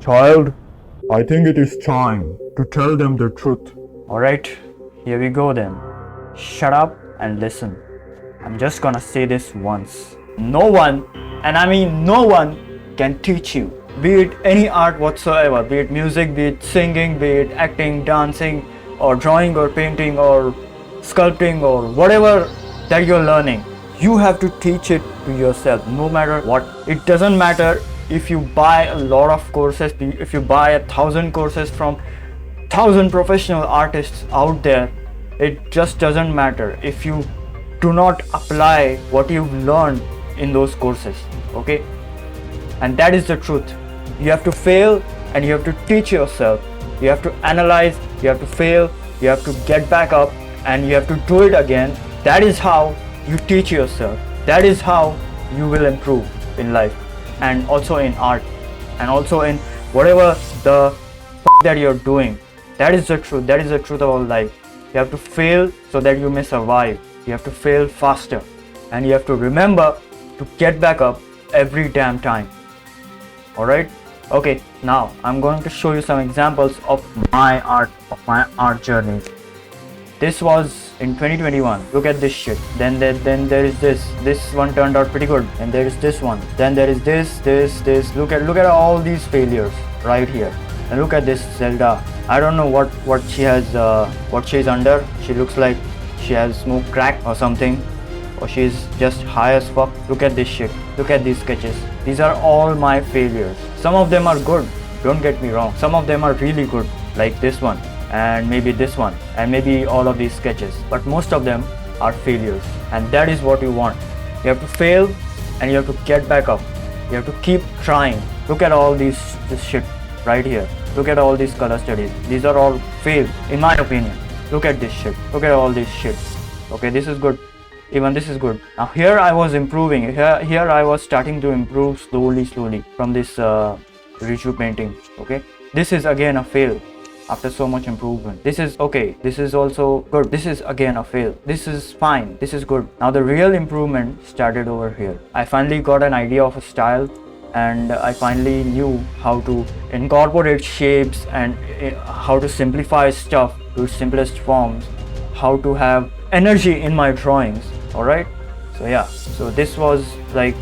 Child, I think it is time to tell them the truth. Alright, here we go then. Shut up and listen. I'm just gonna say this once. No one, and I mean no one, can teach you. Be it any art whatsoever, be it music, be it singing, be it acting, dancing, or drawing, or painting, or sculpting, or whatever that you're learning. You have to teach it to yourself, no matter what. It doesn't matter if you buy a lot of courses, if you buy 1,000 courses from 1,000 professional artists out there. It just doesn't matter if you do not apply what you've learned in those courses. Okay, and that is the truth. You have to fail and you have to teach yourself. You have to analyze, you have to fail, you have to get back up, and you have to do it again. That is how you teach yourself. That is how you will improve in life, and also in art, and also in whatever the that you're doing. That is the truth. That is the truth of all life. You have to fail so that you may survive. You have to fail faster, and you have to remember to get back up every damn time. Alright? Okay, now I'm going to show you some examples of my art journey. This was in 2021. Look at this shit. Then there is this one turned out pretty good, and there is this one, then there is this. Look at all these failures right here. And look at this Zelda. I don't know what she has, what she's under. She looks like she has smoked crack or something, or she's just high as fuck. Look at this shit. Look at these sketches. These are all my failures. Some of them are good, don't get me wrong. Some of them are really good, like this one, and maybe this one, and maybe all of these sketches. But most of them are failures, and that is what you want. You have to fail and you have to get back up. You have to keep trying. Look at all this shit right here. Look at all these color studies. These are all failed, in my opinion. Look at this shit. Look at all this shit. Okay, this is good. Even this is good. Now here I was improving. Here I was starting to improve slowly from this ritual painting. Okay, this is again a fail after so much improvement. This is okay. This is also good. This is again a fail. This is fine. This is good. Now the real improvement started over here. I finally got an idea of a style, and I finally knew how to incorporate shapes and how to simplify stuff to its simplest forms, how to have energy in my drawings. Alright, so yeah, so this was like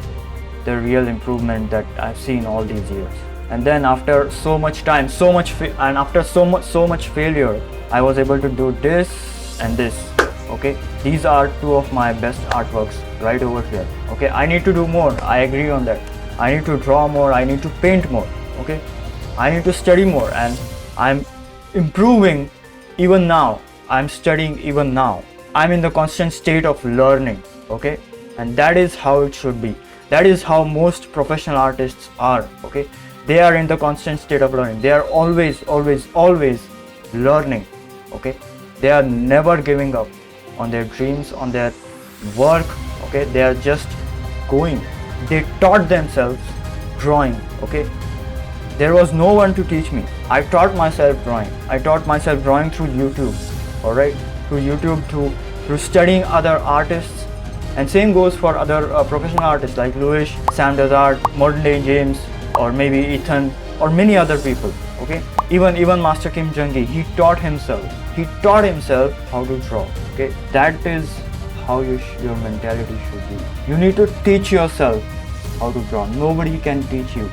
the real improvement that I've seen all these years. And then after so much time, after so much failure, I was able to do this and this. Okay, these are two of my best artworks right over here. Okay, I need to do more. I agree on that. I need to draw more. I need to paint more. Okay, I need to study more, and I'm improving even now. I'm studying even now. I'm in the constant state of learning. Okay, and that is how it should be. That is how most professional artists are. Okay, they are in the constant state of learning. They are always learning. Okay, they are never giving up on their dreams, on their work. Okay, they are just going. They taught themselves drawing. Okay, there was no one to teach me. I taught myself drawing. I taught myself drawing through YouTube. Alright, through YouTube, through studying other artists, and same goes for other professional artists like Louis, Sam Does Art, Modern Day James, or maybe Ethan, or many other people. Okay, even Master Kim Jung-gi, he taught himself how to draw. Okay, that is how your mentality should be. You need to teach yourself how to draw. Nobody can teach you.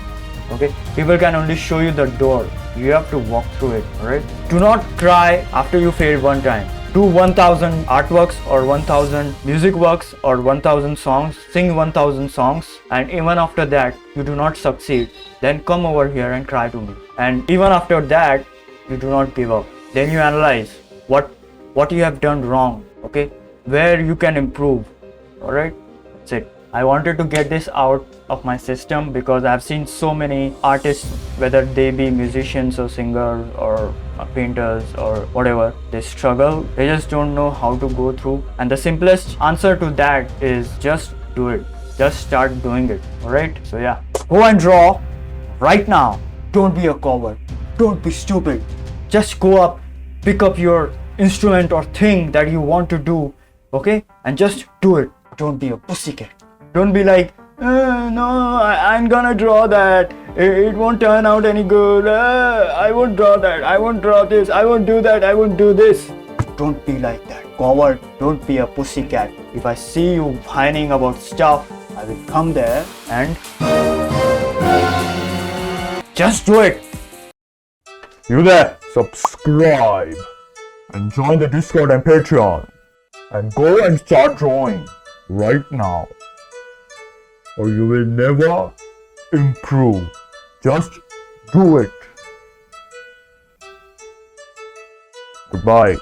Okay, people can only show you the door. You have to walk through it. Alright, do not cry after you failed one time. Do 1,000 artworks or 1,000 music works or 1,000 songs, sing 1,000 songs, and even after that you do not succeed, then come over here and cry to me. And even after that you do not give up. Then you analyze what you have done wrong. Okay, where you can improve. Alright, that's it. I wanted to get this out of my system because I've seen so many artists, whether they be musicians or singers or painters or whatever, they struggle. They just don't know how to go through. And the simplest answer to that is just do it. Just start doing it. Alright? So yeah, go and draw right now. Don't be a coward. Don't be stupid. Just go up, pick up your instrument or thing that you want to do. Okay? And just do it. Don't be a pussycat. Don't be like, no, I'm gonna draw that. It won't turn out any good. I won't draw that. I won't draw this. I won't do that. I won't do this. Don't be like that. Coward, don't be a pussycat. If I see you whining about stuff, I will come there and just do it. You there, subscribe and join the Discord and Patreon and go and start drawing right now, or you will never improve. Just do it. Goodbye.